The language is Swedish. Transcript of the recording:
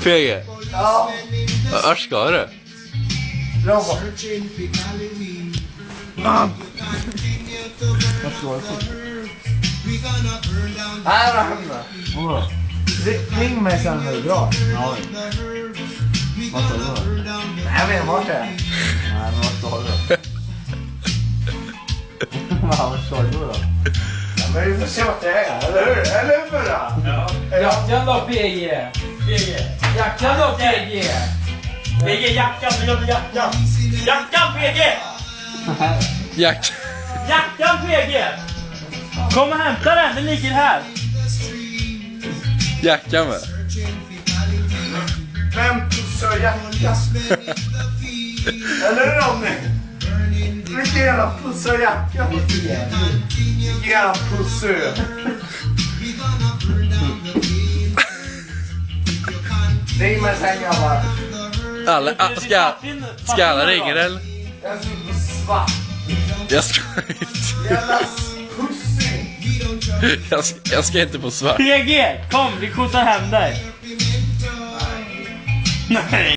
PG. Ja. Vart ska du? Robot. Vad står det? Här är hemma. Vadå? Ring mig sen när du drar. Ja. Vad står det då? Nej, jag vet inte vart det är. Nej, men vad står det då? Vad står det då? Ja, men vi får se vart det är, eller hur? Eller hur då? Ja. Jackan då, PG. Jackan då, PG. PG, jackan, vi gör jackan. Jackan, PG! Jack. Jackan, PG! Kom och hämta den, den ligger här. Jackan med. Vem pussar jackan? Eller hur, Ronny? Vilken jävla pussar jackan? Vilken jävla pussar. Ring mig sen, grabbar. Ska alla ringa eller? Jag ska på svart. Jag ska inte. Jävla pussing. Jag ska inte på svart. PG, kom, vi skjuter hem dig. Nej.